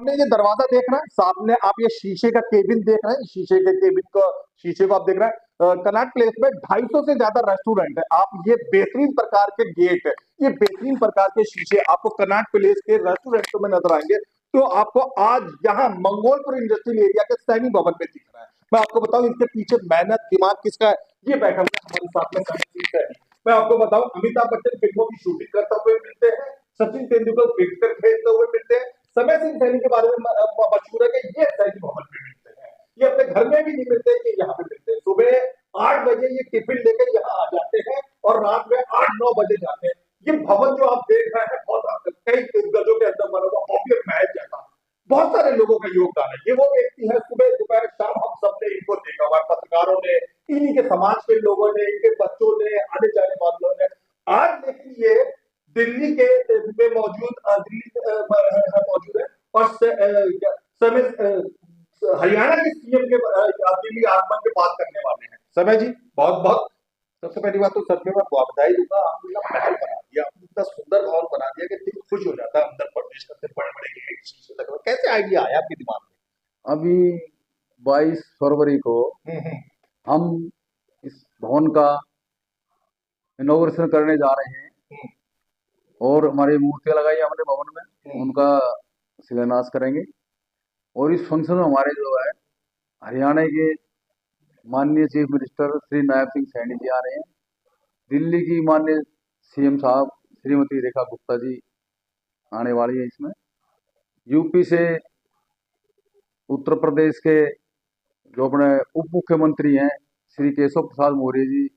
सामने ये दरवाजा देख रहे हैं, सामने आप ये शीशे का केबिन देख रहे हैं, शीशे के केबिन को, शीशे को आप देख रहे हैं। कनॉट प्लेस में 250 से ज्यादा रेस्टोरेंट है। आप ये बेहतरीन प्रकार के गेट, ये बेहतरीन प्रकार के शीशे आपको कनॉट प्लेस के रेस्टोरेंटों में नजर आएंगे। तो आपको आज यहाँ मंगोलपुर इंडस्ट्रियल एरिया के सैनी भवन में दिख रहा है। मैं आपको बताऊं इसके पीछे मेहनत दिमाग किसका है। ये बैठा हुआ है हमारे साथ में सैनी। मैं आपको बताऊं अमिताभ बच्चन फिल्मों की शूटिंग करते हुए मिलते हैं, सचिन तेंदुलकर क्रिकेट खेलते हुए मिलते हैं, समय सिंह सैनी के बारे में मशहूर है कि ये सैनी भवन में मिलते हैं। ये अपने घर में भी नहीं मिलते, ये यहाँ पे मिलते हैं। सुबह 8 बजे ये टिफिन लेकर यहाँ आ जाते हैं और रात में 8-9 बजे जाते हैं। ये भवन जो आप देख रहे हैं बहुत कई गजों के अंदर बना हुआ भव्य महल जैसा, बहुत सारे लोगों का योगदान है। ये वो व्यक्ति है, सुबह दोपहर शाम हम सबने इनको देखा हुआ, पत्रकारों ने, इन्हीं के समाज के लोगों ने, इनके बच्चों ने, आने जाने वालों ने। आज लेकिन ये दिल्ली के में मौजूद मौजूद है और समय हरियाणा के सीएम के दिल्ली आगमन के बात करने वाले हैं। समय जी बहुत बहुत सबसे पहली बात तो सच में मैं बधाई दूंगा, आपने ना महल बना दिया, इतना सुंदर भवन बना दिया कि दिल खुश हो जाता है अंदर प्रदेश का। बड़े बड़े गेट शीशे लगे हुए, कैसे आइडिया आया आपके दिमाग में? अभी 22 फरवरी को हम इस भवन का इनॉग्रेशन करने जा रहे हैं और हमारी मूर्तियां लगाई हमने भवन में, उनका शिलान्यास करेंगे। और इस फंक्शन में हमारे जो है हरियाणा के माननीय चीफ मिनिस्टर श्री नायब सिंह सैनी जी आ रहे हैं, दिल्ली की माननीय सीएम साहब श्रीमती रेखा गुप्ता जी आने वाली है इसमें, यूपी से उत्तर प्रदेश के जो अपने उप मुख्यमंत्री हैं श्री केशव प्रसाद मौर्य जी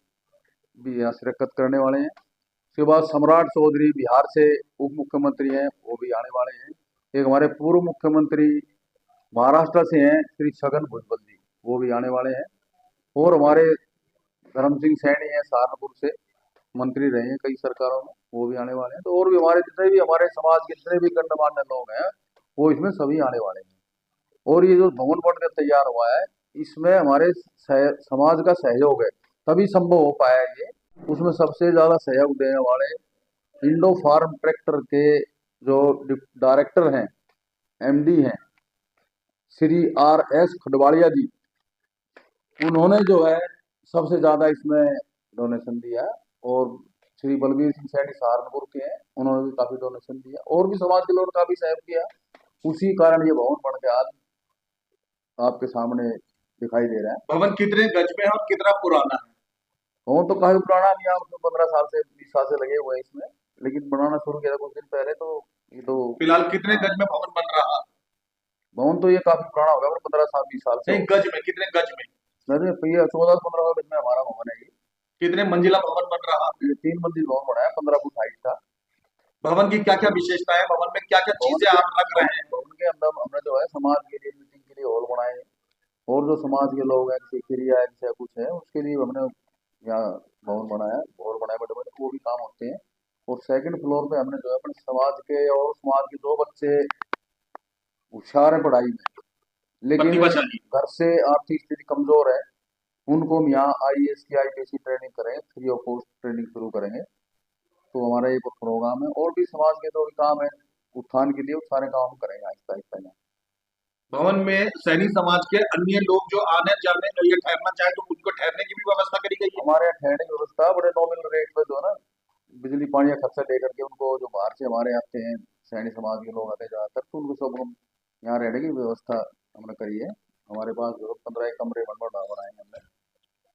भी यहाँ शिरकत करने वाले हैं। उसके बाद सम्राट चौधरी बिहार से उप मुख्यमंत्री हैं, वो भी आने वाले हैं। एक हमारे पूर्व मुख्यमंत्री महाराष्ट्र से हैं श्री छगन भुजबल जी, वो भी आने वाले हैं। और हमारे धर्म सिंह सैनी हैं, सहारनपुर से मंत्री रहे हैं कई सरकारों में, वो भी आने वाले हैं। तो और भी हमारे जितने भी हमारे समाज के जितने भी गणमान्य लोग हैं वो इसमें सभी आने वाले हैं। और ये जो भवन बनकर तैयार हुआ है इसमें हमारे समाज का सहयोग है, तभी संभव हो पाया ये। उसमें सबसे ज्यादा सहयोग देने वाले इंडो फार्म ट्रैक्टर के जो डायरेक्टर हैं, एमडी हैं श्री RS खडवाड़िया जी, उन्होंने जो है सबसे ज्यादा इसमें डोनेशन दिया है। और श्री बलबीर सिंह सैनी सहारनपुर के हैं, उन्होंने भी काफी डोनेशन दिया और भी समाज के लोगों ने काफी सहयोग किया। उसी कारण ये भवन बन के आज आपके सामने दिखाई दे रहा है। भवन कितने गज में है और कितना पुराना है? भवन तो काफी पुराना नहीं है, उसमें 15 साल से 20 साल से लगे हुए हैं इसमें, लेकिन बनाना शुरू किया था कुछ दिन पहले। तो ये तो फिलहाल कितने गज में भवन बन रहा है? भवन तो ये काफी पुराना होगा, 15 साल 20 साल से। नहीं, गज में कितने गज में? नहीं, 14-15 गज में हमारा भवन है ये। कितने मंजिला भवन बन रहा है? ये 3 मंजिल भवन बना है, 15 फुट हाइट का। भवन की क्या क्या विशेषता है, भवन में क्या क्या चीजें आप रख रहे हैं? भवन के अंदर हमने जो है समाज के लिए मीटिंग के लिए हॉल बनाए हैं, और जो समाज के लोग हैं जैसे क्रिया है जैसे कुछ है उसके लिए हमने यहाँ भवन बनाया, हॉल बनाए बड़े बड़े, वो भी काम होते हैं। और सेकंड फ्लोर पे हमने जो है अपने समाज के और समाज के जो बच्चे होशियार है पढ़ाई में लेकिन प्रतिभाशाली, घर से आर्थिक स्थिति कमजोर है, उनको हम यहाँ IAS की IPS की ट्रेनिंग करेंगे, फ्री ऑफ कॉस्ट ट्रेनिंग शुरू करेंगे। तो हमारा ये प्रोग्राम है और भी समाज के जो भी काम है उत्थान के लिए वो सारे काम हम करेंगे आहिस्ता आहिस्ता यहाँ। भवन में सैनी समाज के अन्य लोग जो आने जाने या ठहरना चाहे तो उनको ठहरने की भी व्यवस्था करी गई है। हमारे यहाँ ठहरने की व्यवस्था बड़े नॉमिनल रेट पे जो है ना, बिजली पानी का खर्चा लेकर के उनको जो बाहर से हमारे आते हैं सैनी समाज के लोग आते हैं ज्यादातर, तो उनको सब हम यहाँ रहने की व्यवस्था हमने करी है। हमारे पास जो 15 कमरे बनाए हमने।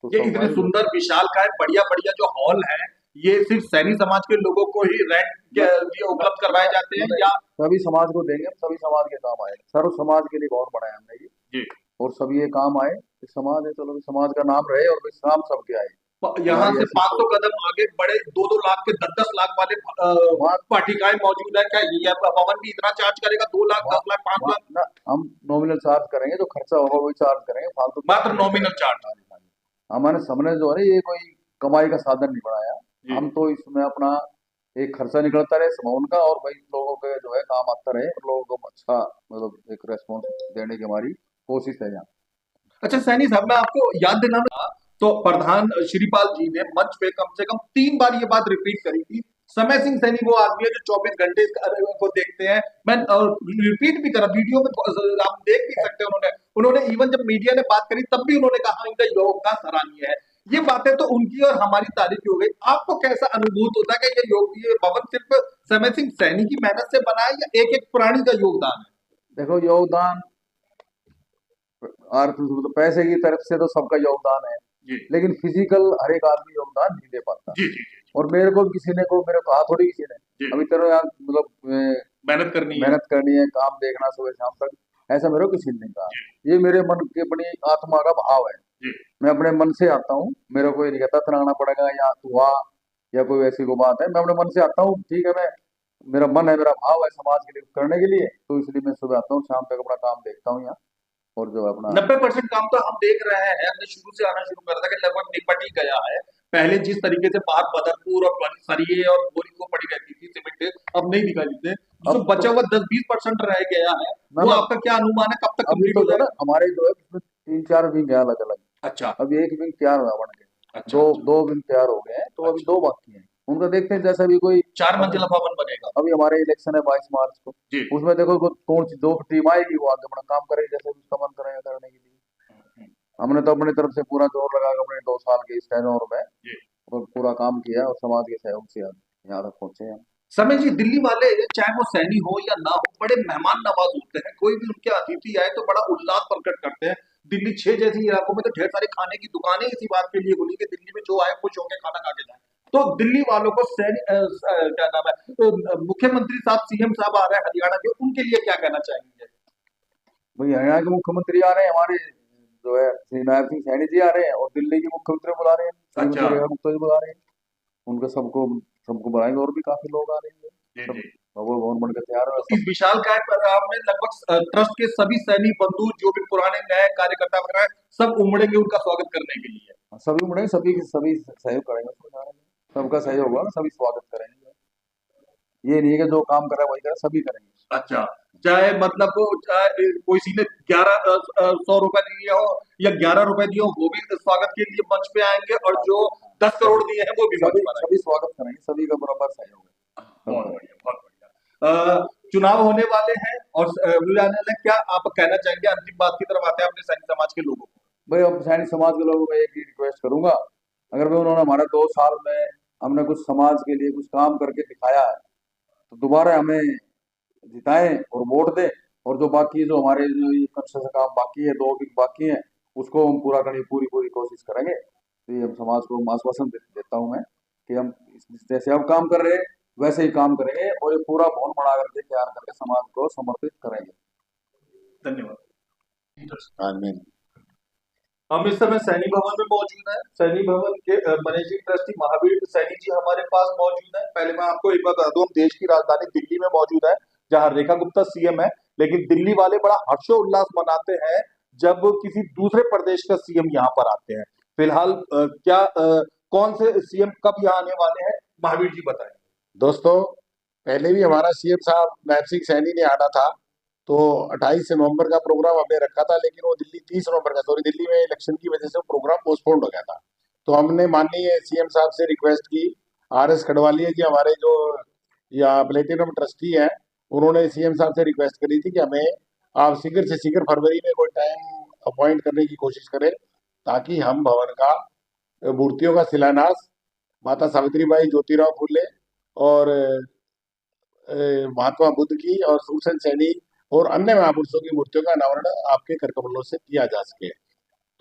तो ये इतने सुंदर विशालकाय बढ़िया बढ़िया जो हॉल है, ये सिर्फ सैनी समाज के लोगों को ही रेंट के लिए उपलब्ध करवाए जाते हैं या सभी समाज को देंगे? हम सभी समाज के काम आए, सर्व समाज के लिए भवन बनाया हमने ये जी। और सभी ये काम आए, समाज है चलो समाज का नाम रहे और विश्राम सबके आए। यहाँ से 500 कदम आगे बड़े 2-2 लाख के 10-10 लाख वाले पाठिकाएं मौजूद है। क्या ये भवन भी इतना चार्ज करेगा? 2 लाख, 10 लाख, 5 लाख? हम नॉमिनल चार्ज करेंगे, जो खर्चा होगा वही चार्ज करेंगे, फालतू मात्र नॉमिनल चार्ज। हमारे सामने जो है ये कोई कमाई का साधन नहीं बनाया, हम तो इसमें अपना एक खर्चा निकलता रहे भवन का और भाई लोगों के जो है काम आता रहे और लोगों को अच्छा मतलब एक रेस्पॉन्स देने की हमारी कोशिश है यहाँ। अच्छा सैनी साहब, मैं आपको याद दिलाना, तो प्रधान श्रीपाल जी ने मंच पे कम से कम 3 बार ये बात रिपीट करी थी, समय सिंह सैनी वो आदमी है जो 24 घंटे को देखते हैं। मैं रिपीट भी करा वीडियो में, आप देख भी सकते हैं। उन्होंने इवन जब मीडिया ने बात करी तब भी उन्होंने कहा इनका योगदान सराहनीय है। ये बातें तो उनकी और हमारी तारीफ हो गई। आपको कैसा अनुभूत होता है कि ये भवन सिर्फ समय सिंह सैनी की मेहनत से बना है या एक एक प्राणी का योगदान है? देखो, योगदान अर्थ तो पैसे की तरफ से तो सबका योगदान है, जी लेकिन फिजिकल हर एक आदमी योगदान नहीं दे पाता। जी जी जी और मेरे को भी किसी ने मेरे को कहा थोड़ी किसी ने, जी अभी तेरे यार मतलब मेहनत करनी है। काम देखना सुबह शाम तक, ऐसा मेरे को किसी ने नहीं कहा। ये मेरे मन के अपनी आत्मा का भाव है। जी मैं अपने मन से आता हूँ, मेरे को ये नहीं कहता तराना पड़ेगा या तू आ या कोई ऐसी को बात है। मैं अपने मन से आता हूँ, ठीक है, मैं मेरा मन है, मेरा भाव है समाज के लिए करने के लिए, तो इसलिए मैं सुबह आता हूँ, शाम तक अपना काम देखता हूँ यहाँ। और जो अपना 90% काम तो हम देख रहे हैं। हमने शुरू से आना शुरू कर दिया कि लगभग निपट ही गया है। पहले जिस तरीके से बाहर बदरपुर और सरिये और बोरी को पड़ी रहती थी सीमेंट, अब नहीं दिखाई देते। जो अब बचा तो हुआ 10-20% रह गया है, ना वो ना आपका क्या अनुमान है कब तक अभी कंप्लीट तो हो जो ना जाएगा? हमारे जो है इसमें 3-4 विंग है अलग अलग। अच्छा अभी एक विंग तैयार हुआ बन के, अच्छा दो अच्छा दो विंग तैयार हो गए हैं, तो अभी अच्छा। 2 बाकी हैं। उनका देखते हैं, जैसा भी कोई 4 अभी मंजिला भवन बनेगा। अभी हमारे इलेक्शन है 22 मार्च को, जी उसमें देखो कौन सी 2 टीम आएगी, वो आगे अपना काम करेगी जैसे भी उसका मन करेगा करने के लिए। हमने तो अपनी तरफ से पूरा जोर लगा के अपने 2 साल के इस टेन्योर में जी। और पूरा काम किया और समाज के सहयोग से यहाँ तक पहुंचे हैं। समय जी, दिल्ली वाले चाहे वो सैनी हो या ना हो, बड़े मेहमान नवाज होते हैं। कोई भी उनके अतिथि आए तो बड़ा उल्लास प्रकट करते हैं। दिल्ली 6 जैसी इलाकों में तो ढेर सारी खाने की दुकानें इसी बात के लिए खुली कि दिल्ली में जो आए खुश होकर खाना खा के जाए। तो दिल्ली वालों को क्या नाम है, मुख्यमंत्री साहब, सीएम साहब आ रहे हैं हरियाणा के, उनके लिए क्या कहना चाहेंगे? भाई हरियाणा के मुख्यमंत्री आ रहे हैं हमारे, जो है श्री नायब सिंह सैनी जी आ रहे हैं, और दिल्ली के मुख्यमंत्री बुला रहे हैं, अच्छा श्रीमती रेखा गुप्ता जी बुला रहे हैं। उनको सबको सबको बुलाएंगे, और भी काफी लोग आ रहे हैं। जी सब जी। भगवान भवन बन के तैयार है तो इस सब। विशाल काय प्रोग्राम में लगभग ट्रस्ट के सभी सैनिक बंधु, जो भी पुराने नए कार्यकर्ता वगैरह हैं, सब उमड़ेंगे उनका स्वागत करने के लिए। सभी मुड़े सभी सहयोग करेंगे उसमें सारे में। सबका सहयोग होगा, सभी स्वागत करेंगे। ये नहीं है कि जो काम कर रहा है वही करे, सभी करेंगे। अच्छा, चाहे मतलब वो चाहे कोई सी ने 1100 रुपए दिए हो या 11 रुपए दिए हो, वो भी स्वागत के लिए मंच पे आएंगे, और हाँ जो हाँ, 10 करोड़ सभी दिए हैं वो भी मंच सभी पर आएंगे। सभी स्वागत करेंगे, सभी का बराबर सहयोग है, सब बहुत करेंगे। बढ़िया बहुत बढ़िया। चुनाव होने वाले हैं और आने वाले हैं। क्या आप कहना चाहेंगे? अंतिम बात की तरफ आते हैं अपने सैनिक समाज के लोगों को। भाई अब सैनिक समाज के लोगों को एक ही रिक्वेस्ट करूंगा, अगर भाई उन्होंने हमारे 2 साल में हमने कुछ समाज के लिए कुछ काम करके दिखाया है, तो दोबारा हमें जिताएं और वोट दें। और जो बाकी जो हमारे जो ये कंस्ट्रक्शन काम बाकी है, 2 विंग बाकी है, उसको हम पूरा करने की पूरी पूरी कोशिश करेंगे। तो ये हम समाज को आश्वासन देता हूँ मैं कि हम जैसे अब काम कर रहे हैं वैसे ही काम करेंगे, और ये पूरा भवन बना करके तैयार करके समाज को समर्पित करेंगे। धन्यवाद। आमीन। हम इस समय सैनी भवन में मौजूद हैं। सैनी भवन के मैनेजिंग ट्रस्टी महावीर सैनी जी हमारे पास मौजूद हैं। पहले मैं आपको एक बात बता दूं, हम देश की राजधानी दिल्ली में मौजूद है, जहां रेखा गुप्ता सीएम है। लेकिन दिल्ली वाले बड़ा हर्षोल्लास मनाते हैं जब किसी दूसरे प्रदेश का सीएम यहाँ पर आते हैं। फिलहाल कौन से सीएम कब यहाँ आने वाले हैं, महावीर जी बताएं। दोस्तों, पहले भी हमारा सीएम साहब नायब सिंह सैनी ने आना था, तो 28 नवंबर का प्रोग्राम हमने रखा था, लेकिन वो 30 नवंबर का, सॉरी, दिल्ली में इलेक्शन की वजह से वो प्रोग्राम पोस्टपोन्ड हो गया था। तो हमने माननीय सीएम साहब से रिक्वेस्ट की, RS खडवालिया जी हमारे जो या प्लेटिनम ट्रस्टी हैं, उन्होंने सीएम साहब से रिक्वेस्ट करी थी कि हमें आप शीघ्र से शीघ्र फरवरी में कोई टाइम अपॉइंट करने की कोशिश करें, ताकि हम भवन का मूर्तियों का शिलान्यास माता सावित्रीबाई, ज्योतिराव फुले और महात्मा बुद्ध की और सूरसेन सैनी और अन्य महापुरुषों की मूर्तियों का अनावरण आपके कर कमलों से किया जा सके।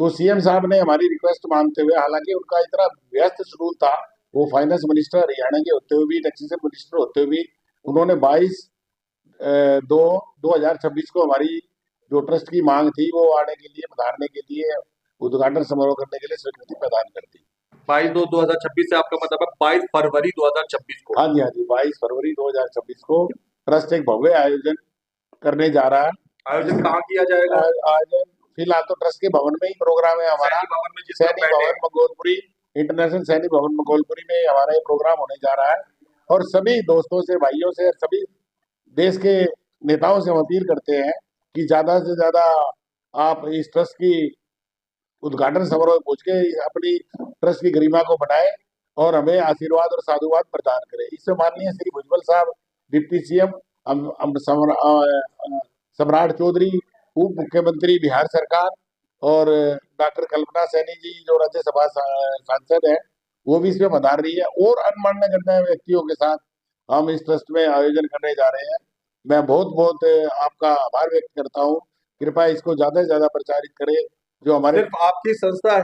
तो सीएम साहब ने हमारी रिक्वेस्ट मानते हुए, हालांकि उनका इतना व्यस्त शेड्यूल था, वो फाइनेंस मिनिस्टर हरियाणा के होते हुए भी, टैक्सेशन मिनिस्टर होते हुए भी, उन्होंने 22/2/2026 को हमारी जो ट्रस्ट की मांग थी वो आने के लिए, पधारने के लिए, उद्घाटन समारोह करने के लिए स्वीकृति प्रदान कर दी। 22/2/2026 से आपका मतलब है 22 फरवरी 2026 को? हाँ जी, हाँ जी, 22 फरवरी 2026 को ट्रस्ट एक भव्य आयोजन करने जा रहा है। आयोजन कहाँ किया जाएगा? आयोजन फिलहाल तो ट्रस्ट के भवन में ही प्रोग्राम है हमारा, सैनी भवन में, जिसमें सैनी भवन मंगोलपुरी, इंटरनेशनल सैनी भवन मंगोलपुरी में हमारा ये प्रोग्राम होने जा रहा है। और सभी दोस्तों से, भाइयों से, सभी देश के नेताओं से हम अपील करते हैं कि ज्यादा से ज्यादा आप इस ट्रस्ट की उद्घाटन समारोह में पहुंच के अपनी ट्रस्ट की गरिमा को बढ़ाएं और हमें आशीर्वाद और साधुवाद प्रदान करें। इससे माननीय श्री भुजबल साहब डिप्टी सीएम, सम्राट चौधरी उप मुख्यमंत्री बिहार सरकार, और डॉक्टर कल्पना सैनी जी जो राज्यसभा सांसद है, वो भी इसमें पधार रही है, और अनमान्य गणमान्य व्यक्तियों के साथ हम इस ट्रस्ट में आयोजन करने जा रहे हैं। मैं बहुत बहुत आपका आभार व्यक्त करता हूँ। कृपया इसको ज्यादा से ज्यादा प्रचारित करें। जो हमारे सिर्फ आपकी संस्था